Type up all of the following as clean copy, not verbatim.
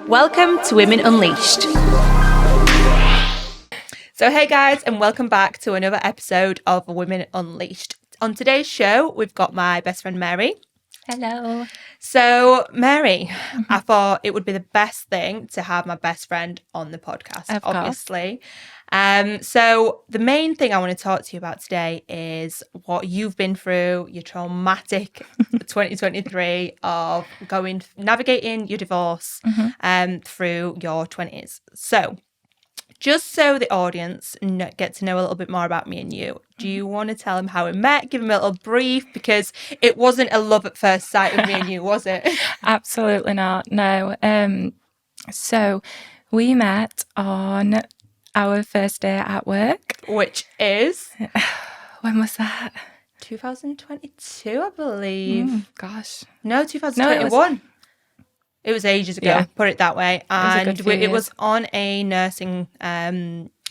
Welcome to Women Unleashed. So hey guys, and welcome back to another episode of Women Unleashed. On today's show, we've got my best friend Mary. Hello. So Mary, I thought it would be the best thing to have my best friend on the podcast, Of course. obviously. So the main thing I want to talk to you about today is what you've been through, your traumatic 2023 of navigating your divorce through your 20s. So just so the audience get to know a little bit more about me and you, do you want to tell them how we met? Give them a little brief, because it wasn't a love at first sight with me and you, was it? Absolutely not. No. So we met on our first day at work. Which is? When was that? 2022, I believe. Gosh. No, 2021. It was ages ago, Yeah. put it that way. And it was on a nursing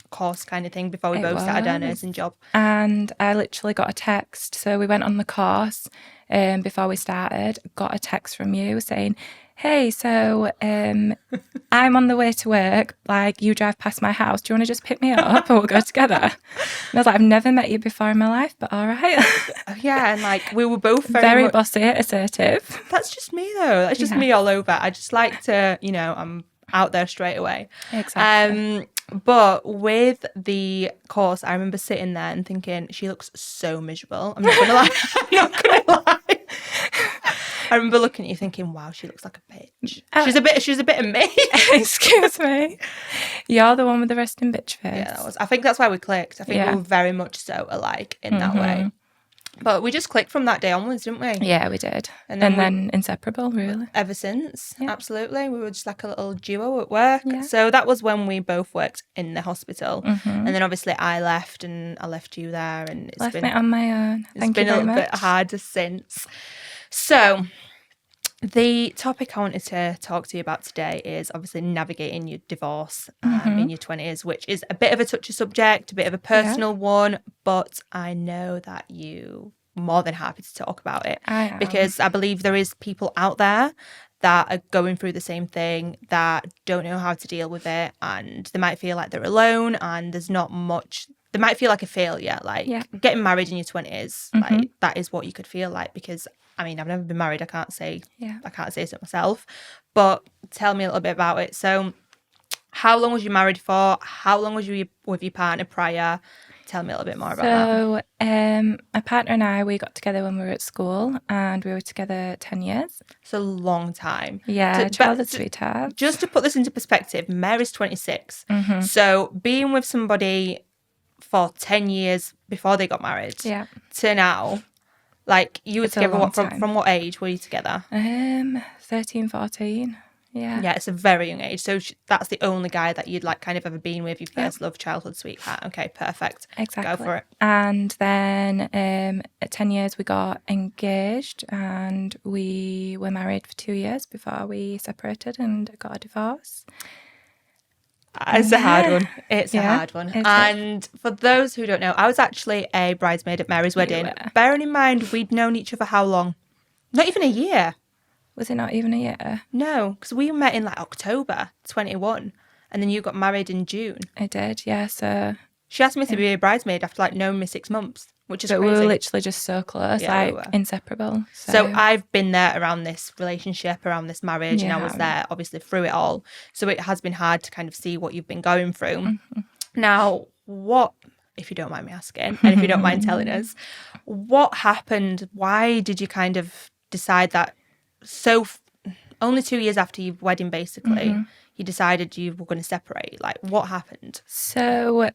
course kind of thing before we both started our nursing job. And I literally got a text. So we went on the course before we started, got a text from you saying, hey, so I'm on the way to work. Like, you drive past my house. Do you want to just pick me up and we'll go together? And I was like, I've never met you before in my life, but all right. Yeah, and like we were both very bossy, assertive. That's just me though. That's just me all over. I just like to, I'm out there straight away. Exactly. But with the course, I remember sitting there and thinking, she looks so miserable. I'm not gonna lie. I'm not gonna lie. I remember looking at you thinking, wow, she looks like a bitch. She's a bit of me. Excuse me. You're the one with the resting bitch face. Yeah, I think that's why we clicked. I think we were very much so alike in that way. But we just clicked from that day onwards, didn't we? Yeah, we did. And then inseparable, really. Ever since, absolutely. We were just like a little duo at work. Yeah. So that was when we both worked in the hospital. And then obviously I left and I left you there. And it's been me on my own. It's been a little bit harder since. So the topic I wanted to talk to you about today is obviously navigating your divorce in your 20s, which is a bit of a touchy subject, a bit of a personal one, but I know that you are more than happy to talk about it. Because I believe there is people out there that are going through the same thing, that don't know how to deal with it, and they might feel like they're alone and there's not much. They might feel like a failure, getting married in your 20s, like that is what you could feel like, because I mean, I've never been married. I can't say so myself, but tell me a little bit about it. So how long was you married for? How long was you with your partner prior? Tell me a little bit more about that. So my partner and I, we got together when we were at school, and we were together 10 years. It's a long time. Yeah, childhood sweetheart. Just to put this into perspective, Mary's 26. So being with somebody for 10 years before they got married to now, like you were together from what age were you together? 13, 14. Yeah, it's a very young age. So that's the only guy that you'd like kind of ever been with. You guys love childhood sweetheart. Okay, perfect. Exactly. Go for it. And then at 10 years we got engaged, and we were married for 2 years before we separated and got a divorce. It's a hard one. It's a hard one. And for those who don't know, I was actually a bridesmaid at Mary's wedding. Bearing in mind, we'd known each other how long? Not even a year. Was it not even a year? No, because we met in like October 21, and then you got married in June. I did, yeah. So she asked me to be a bridesmaid after like knowing me 6 months, which is crazy. We were literally just so close, inseparable. So I've been there around this relationship, around this marriage, and I was there obviously through it all. So it has been hard to kind of see what you've been going through. Now, what, if you don't mind me asking, and if you don't mind telling us, what happened? Why did you kind of decide that only 2 years after your wedding, basically, you decided you were going to separate? Like, what happened? So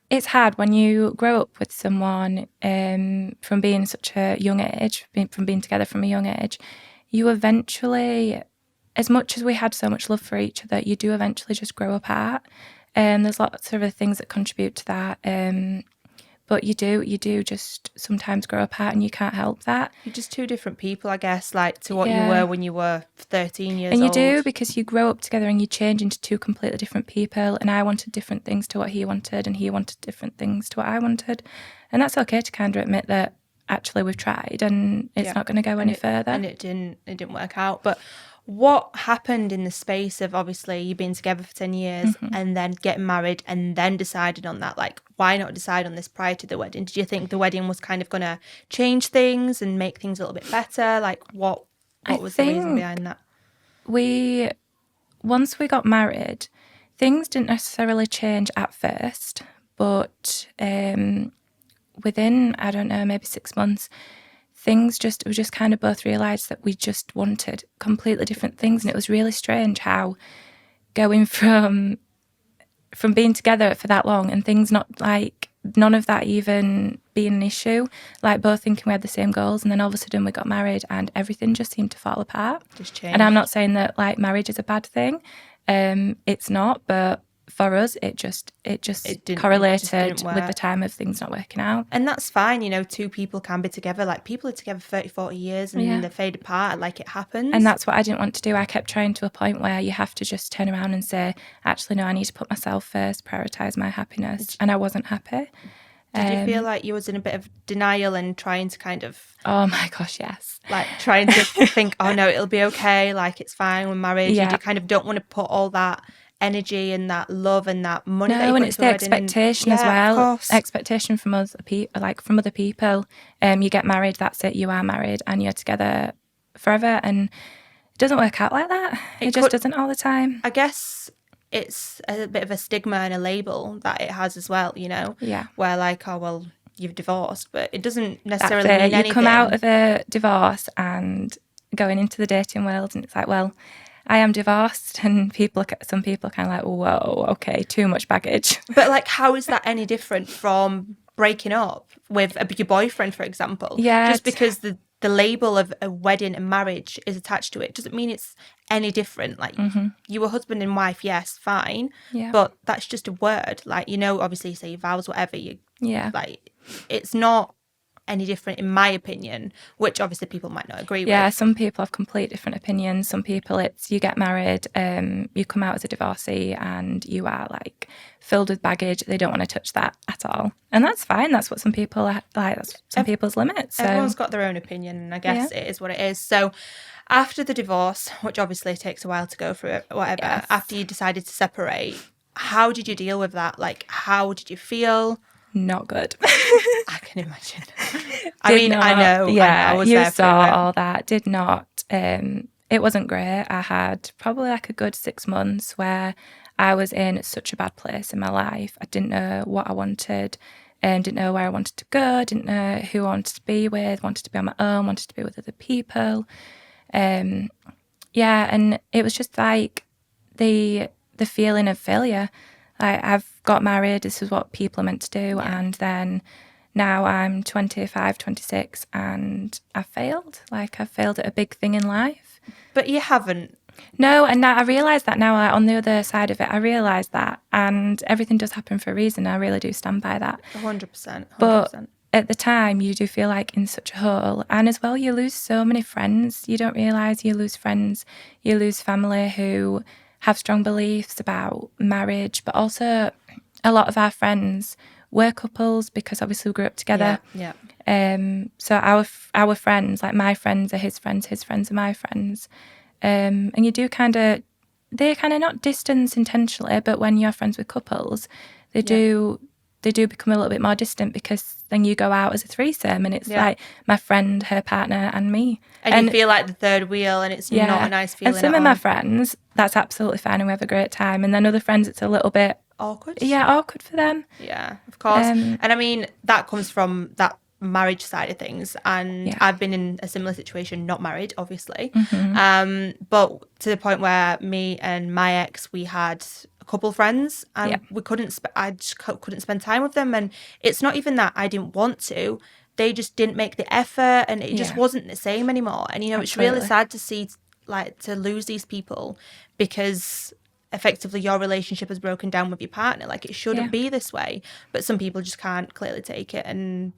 it's hard when you grow up with someone from being such a young age, from being together from a young age. You eventually, as much as we had so much love for each other, you do eventually just grow apart. There's lots of other things that contribute to that. But you do just sometimes grow apart, and you can't help that. You're just two different people, I guess, like to what you were when you were 13 years old. And you do, because you grow up together and you change into two completely different people. And I wanted different things to what he wanted, and he wanted different things to what I wanted. And that's okay to kind of admit that actually we've tried and it's not going to go any further. And it didn't work out. But What happened in the space of, obviously, you being together for 10 years and then getting married and then decided on that? Like, why not decide on this prior to the wedding? Did you think the wedding was kind of going to change things and make things a little bit better? Like, what was the reason behind that? Once we got married, things didn't necessarily change at first, but within, I don't know, maybe 6 months, we just kind of both realised that we just wanted completely different things. And it was really strange how going from being together for that long and things not like, none of that even being an issue, like both thinking we had the same goals, and then all of a sudden we got married and everything just seemed to fall apart. Just changed. And I'm not saying that like marriage is a bad thing. It's not, but for us, it just correlated with the time of things not working out. And that's fine, you know, two people can be together. Like, people are together 30, 40 years and they fade apart, like, it happens. And that's what I didn't want to do. I kept trying to a point where you have to just turn around and say, actually, no, I need to put myself first, prioritise my happiness. And I wasn't happy. Did you feel like you was in a bit of denial and trying to kind of... Oh, my gosh, yes. Like, trying to think, oh, no, it'll be okay, like, it's fine, we're married. Yeah. You kind of don't want to put all that energy and that love and that money. No, that you and put it's into the a wedding expectation as Yeah, of well. course. Expectation from other people, from other people. You get married, that's it. You are married, and you're together forever. And it doesn't work out like that. It just doesn't all the time. I guess it's a bit of a stigma and a label that it has as well. You know, Yeah. where like, oh well, you've divorced, but it doesn't necessarily That's it. mean anything. You come out of a divorce and going into the dating world, and it's like, well, I am divorced, and some people kind of like, whoa, okay, too much baggage. But like, how is that any different from breaking up with your boyfriend, for example? Yeah, just because the label of a wedding and marriage is attached to it doesn't mean it's any different. Like, you were husband and wife, yes, fine, but that's just a word. Like, you know, obviously you say your vows, whatever, like, it's not any different in my opinion, which obviously people might not agree with. Yeah, some people have complete different opinions. Some people, it's you get married, you come out as a divorcee and you are like filled with baggage. They don't want to touch that at all. And that's fine. That's what some people like. That's some people's limits. So. Everyone's got their own opinion, and I guess it is what it is. So after the divorce, which obviously takes a while to go through, whatever, after you decided to separate, how did you deal with that? Like, how did you feel? Not good. I can imagine. I know. Yeah, I was you there saw for it. all that. Did not. It wasn't great. I had probably like a good 6 months where I was in such a bad place in my life. I didn't know what I wanted. Didn't know where I wanted to go. Didn't know who I wanted to be with. Wanted to be on my own. Wanted to be with other people. And it was just like the feeling of failure. I've got married, this is what people are meant to do, and then now I'm 25, 26, and I've failed. Like, I've failed at a big thing in life. But you haven't. No, and I realise that now, like, on the other side of it, I realise that, and everything does happen for a reason. I really do stand by that. 100%. But at the time, you do feel like in such a hole. And as well, you lose so many friends. You don't realise you lose friends. You lose family who have strong beliefs about marriage, but also a lot of our friends were couples because obviously we grew up together. Yeah. So our friends, like my friends are his friends are my friends. And you do they kind of not distance intentionally, but when you're friends with couples, they do become a little bit more distant because then you go out as a threesome and it's like my friend, her partner and me. And you feel like the third wheel and it's not a nice feeling. And some of my friends, that's absolutely fine and we have a great time. And then other friends, it's a little bit awkward. Yeah, awkward for them. Yeah, of course. And I mean, that comes from that marriage side of things. And I've been in a similar situation, not married, obviously. But to the point where me and my ex, we had a couple friends and we couldn't, I just couldn't spend time with them. And it's not even that I didn't want to. They just didn't make the effort and it just wasn't the same anymore. And, you know, it's really sad to see, like, to lose these people because effectively your relationship has broken down with your partner. Like, it shouldn't be this way. But some people just can't clearly take it and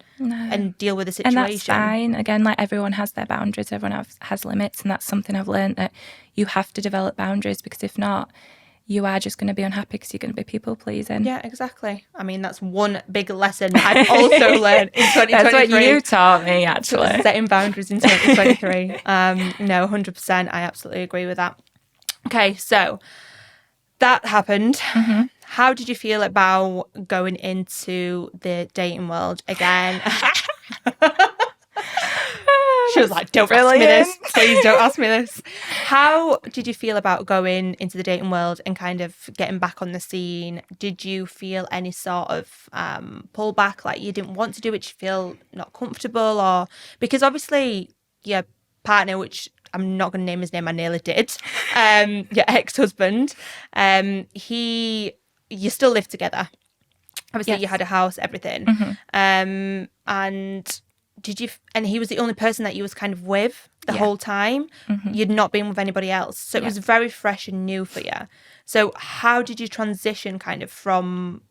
deal with the situation. And that's fine. Again, like, everyone has their boundaries. Everyone has limits. And that's something I've learned, that you have to develop boundaries because if not, you are just going to be unhappy because you're going to be people pleasing. Yeah, exactly. I mean, that's one big lesson I've also learned in 2023. That's what you taught me, actually. Setting boundaries in 2023. No, 100%. I absolutely agree with that. Okay, so that happened. Mm-hmm. How did you feel about going into the dating world again? She was like, don't ask me this. Please don't ask me this. How did you feel about going into the dating world and kind of getting back on the scene? Did you feel any sort of pullback, like you didn't want to do it? Did you feel not comfortable? Or because obviously your partner, which I'm not going to name his name, I nearly did, your ex-husband, you still live together. Obviously, Yes. you had a house, everything. Mm-hmm. And and he was the only person that you was kind of with the Yeah. whole time. Mm-hmm. You'd not been with anybody else. So it was very fresh and new for you. So how did you transition kind of from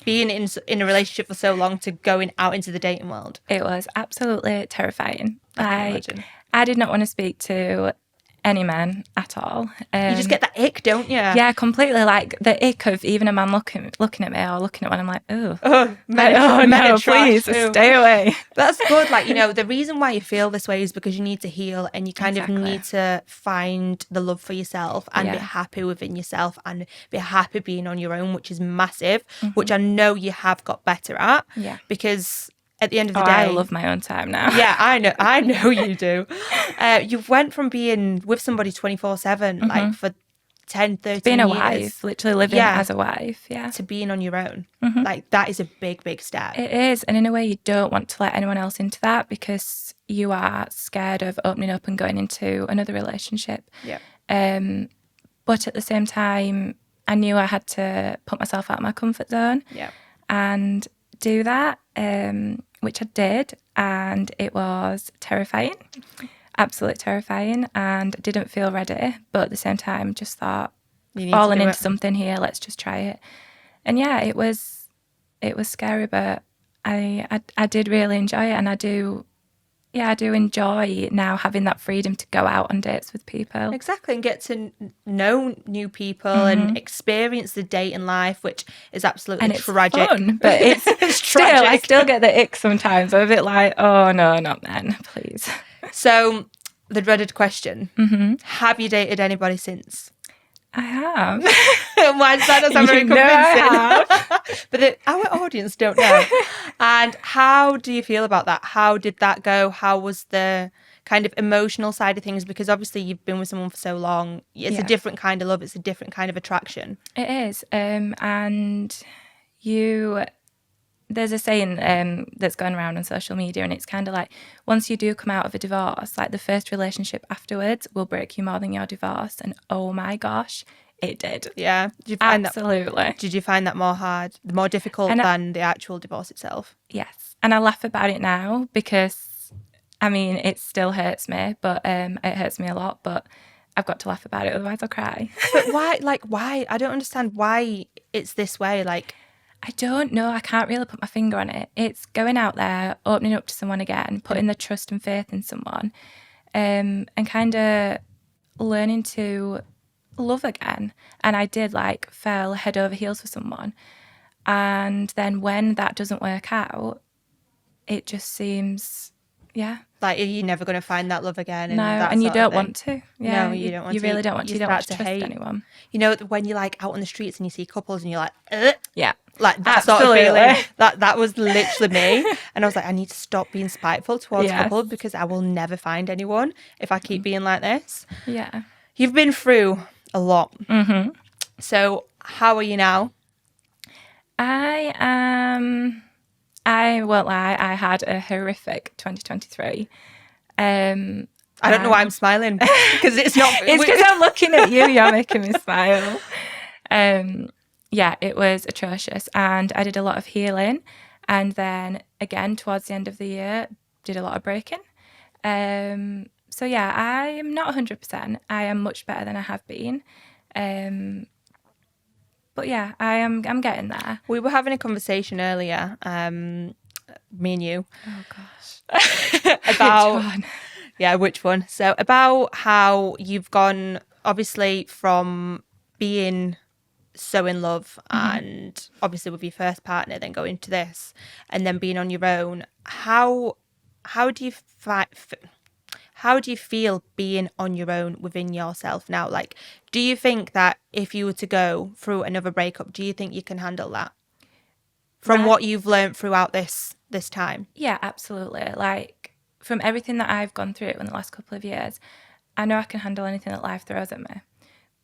being in a relationship for so long to going out into the dating world? It was absolutely terrifying. I can imagine. I did not want to speak to any men at all. You just get that ick, don't you? Yeah, completely. Like the ick of even a man looking at me or looking at one. I'm like, Oh, no, please stay away. That's good. Like, the reason why you feel this way is because you need to heal, and you kind of need to find the love for yourself and be happy within yourself and be happy being on your own, which is massive, which I know you have got better at. Yeah. Because at the end of the day, I love my own time now. Yeah, I know you do. You went from being with somebody 24/7, like for 10, 13 being a years, wife, literally living as a wife, to being on your own. Like, that is a big, big step. It is. And in a way, you don't want to let anyone else into that because you are scared of opening up and going into another relationship. Yeah. But at the same time, I knew I had to put myself out of my comfort zone and do that, which I did. And it was terrifying, absolutely terrifying. And I didn't feel ready. But at the same time, just thought, falling into something here, let's just try it. And yeah, it was scary, but I did really enjoy it. And I do enjoy now having that freedom to go out on dates with people. Exactly, and get to know new people and experience the dating life, which is absolutely tragic. Fun, but it's tragic. I still get the ick sometimes. I'm a bit like, oh no, not then, please. So, the dreaded question: have you dated anybody since? I have. Why does that not very convincing? But our audience don't know. And how do you feel about that? How did that go? How was the kind of emotional side of things? Because obviously you've been with someone for so long. It's a different kind of love. It's a different kind of attraction. It is. And there's a saying that's going around on social media, and it's kind of like, once you do come out of a divorce, like the first relationship afterwards will break you more than your divorce. And oh my gosh, it did. Yeah. Did you find Absolutely. Did you find that more difficult than the actual divorce itself? Yes. And I laugh about it now because, I mean, it still hurts me, but it hurts me a lot, but I've got to laugh about it, otherwise I'll cry. But why? I don't understand why it's this way. Like, I don't know. I can't really put my finger on it. It's going out there, opening up to someone again, putting the trust and faith in someone, and kind of learning to love again. And I did fell head over heels for someone. And then when that doesn't work out, it just seems, like you're never going to find that love again. No, and you don't want to. Yeah, no, you don't want to. You really don't want to. You don't want to trust anyone. When you're out on the streets and you see couples and you're like, ugh. Yeah. Like that sort of feeling. That was literally me. And I was like, I need to stop being spiteful towards couples because I will never find anyone if I keep being like this. Yeah. You've been through a lot. Mm-hmm. So how are you now? I won't lie, I had a horrific 2023. I don't know why I'm smiling because it's not. It's because I'm looking at you. You're making me smile. Yeah, it was atrocious, and I did a lot of healing, and then again towards the end of the year, did a lot of breaking. So yeah, I am not 100%. I am much better than I have been. But yeah, I'm getting there. We were having a conversation earlier, me and you. Oh gosh. About which one? Yeah, which one? So about how you've gone obviously from being so in love and obviously with your first partner, then going to this and then being on your own, how do you how do you feel being on your own within yourself now? Like, do you think that if you were to go through another breakup, do you think you can handle that from what you've learned throughout this time? Yeah, absolutely. Like, from everything that I've gone through in the last couple of years, I know I can handle anything that life throws at me.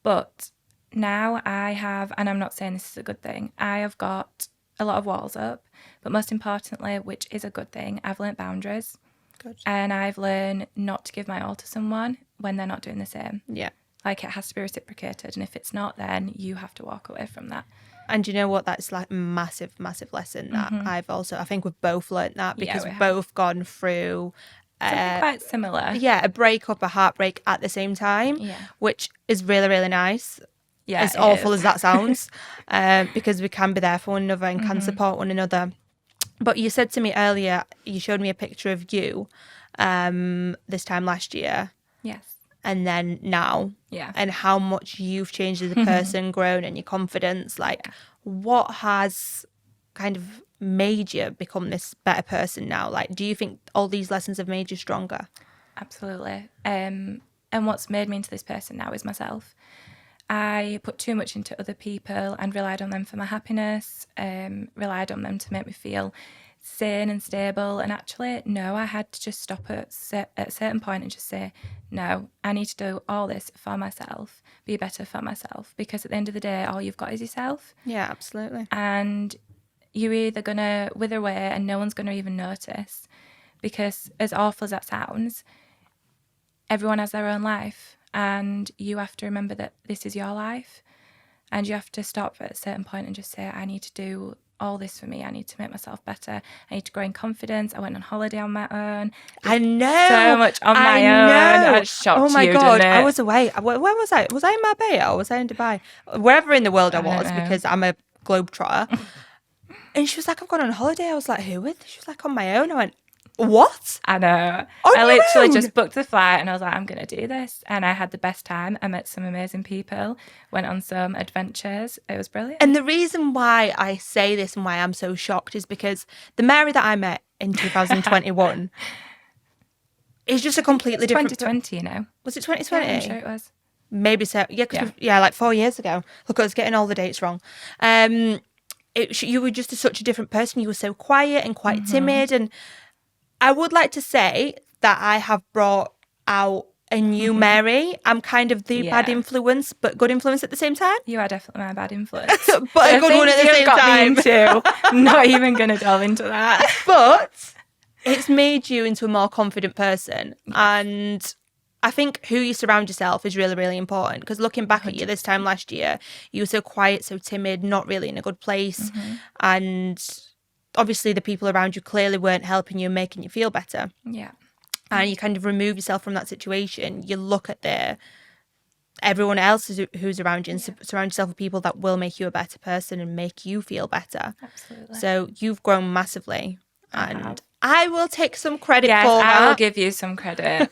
But now I have, and I'm not saying this is a good thing, I have got a lot of walls up, but most importantly, which is a good thing, I've learnt boundaries. Good. And I've learned not to give my all to someone when they're not doing the same. Yeah. Like, it has to be reciprocated. And if it's not, then you have to walk away from that. And you know what? That's like a massive lesson that I think we've both learnt that, because we've both gone through something quite similar. Yeah, a breakup, a heartbreak at the same time, which is really, really nice. Yeah, as awful as that sounds, because we can be there for one another and can support one another. But you said to me earlier, you showed me a picture of you this time last year. Yes. And then now. Yeah. And how much you've changed as a person, grown, and your confidence. Like, what has kind of made you become this better person now? Like, do you think all these lessons have made you stronger? Absolutely. And what's made me into this person now is myself. I put too much into other people and relied on them for my happiness, relied on them to make me feel sane and stable. And actually, no, I had to just stop at a certain point and just say, no, I need to do all this for myself, be better for myself. Because at the end of the day, all you've got is yourself. Yeah, absolutely. And you're either going to wither away and no one's going to even notice. Because as awful as that sounds, everyone has their own life. And you have to remember that this is your life. And you have to stop at a certain point and just say, I need to do all this for me. I need to make myself better. I need to grow in confidence. I went on holiday on my own. I know. So much on my own. I shocked you. Oh my God. Didn't it? I was away. Where was I? Was I in Marbella or was I in Dubai? Wherever in the world I was, because I'm a globetrotter. And she was like, I've gone on holiday. I was like, who with? She was like, on my own. I went, what? I know. I literally just booked the flight and I was like, I'm going to do this. And I had the best time. I met some amazing people, went on some adventures. It was brilliant. And the reason why I say this and why I'm so shocked is because the Mary that I met in 2021 is just a completely different... 2020, you know. Was it 2020? Yeah, I'm sure it was. Maybe so. Yeah, like 4 years ago. Look, I was getting all the dates wrong. You were just such a different person. You were so quiet and quite timid, and I would like to say that I have brought out a new Mary. I'm kind of the bad influence, but good influence at the same time. You are definitely my bad influence. But a good one at the same time. Too. I'm not even going to delve into that. But it's made you into a more confident person. And I think who you surround yourself is really, really important. Because looking back 100%. At you this time last year, you were so quiet, so timid, not really in a good place. And obviously the people around you clearly weren't helping you and making you feel better. Yeah. And you kind of remove yourself from that situation. You look at everyone else who's around you and surround yourself with people that will make you a better person and make you feel better. Absolutely. So you've grown massively. And I will take some credit for that. I will give you some credit.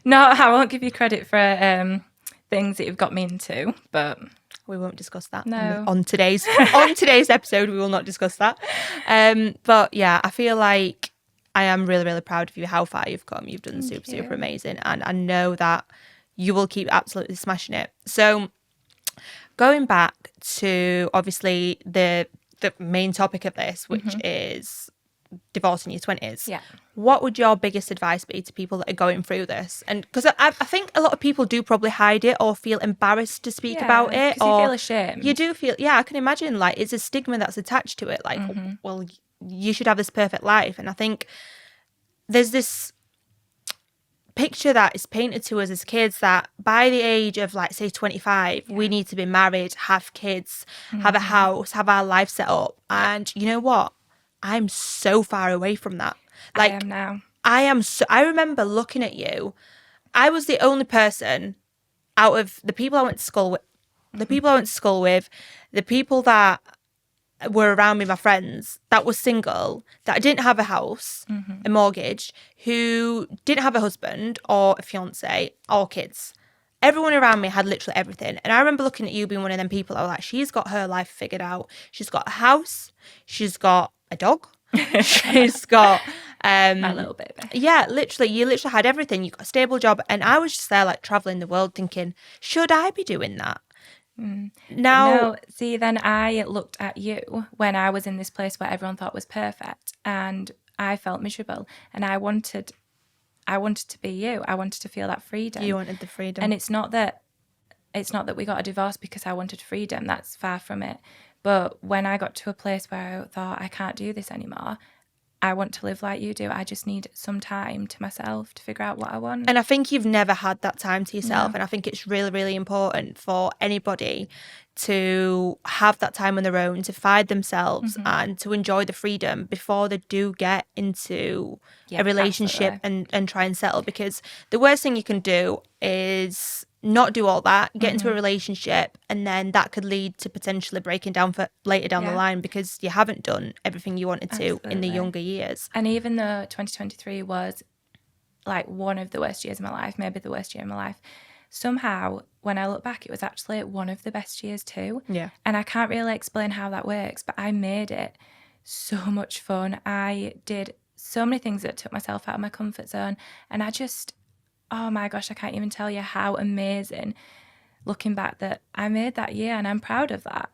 No, I won't give you credit for things that you've got me into, but... We won't discuss that on today's episode. We will not discuss that. But yeah, I feel like I am really, really proud of you, how far you've come. You've done super amazing. And I know that you will keep absolutely smashing it. So going back to obviously the main topic of this, which is divorce in your 20s. Yeah. What would your biggest advice be to people that are going through this? And because I think a lot of people do probably hide it or feel embarrassed to speak about it. Or you feel ashamed. You do feel, I can imagine, like, it's a stigma that's attached to it. Like, well, you should have this perfect life. And I think there's this picture that is painted to us as kids that by the age of, like, say 25, we need to be married, have kids, have a house, have our life set up. And you know what? I'm so far away from that. Like, I am now. I remember looking at you. I was the only person out of the people I went to school with, the people that were around me, my friends, that were single, that didn't have a house, a mortgage, who didn't have a husband or a fiance or kids. everyone around me had literally everything. And I remember looking at you being one of them people. I was like, she's got her life figured out. She's got a house. She's got a dog. She's got My little baby. Yeah, literally, you literally had everything. You got a stable job, and I was just there like traveling the world, thinking, should I be doing that? Now, No, see, then I looked at you when I was in this place where everyone thought was perfect, and I felt miserable, and I wanted to be you. I wanted to feel that freedom. you wanted the freedom, And it's not that we got a divorce because I wanted freedom. That's far from it. But when I got to a place where I thought I can't do this anymore, I want to live like you do. I just need some time to myself to figure out what I want. And I think you've never had that time to yourself. No. And I think it's really, really important for anybody to have that time on their own, to find themselves and to enjoy the freedom before they do get into a relationship and try and settle. Because the worst thing you can do is not do all that, get into a relationship, and then that could lead to potentially breaking down for later down the line because you haven't done everything you wanted to in the younger years. And even though 2023 was like one of the worst years of my life, maybe the worst year of my life, somehow when I look back, it was actually one of the best years too. Yeah. And I can't really explain how that works, but I made it so much fun. I did so many things that took myself out of my comfort zone, and I just, oh my gosh, I can't even tell you how amazing looking back that I made that year, and I'm proud of that.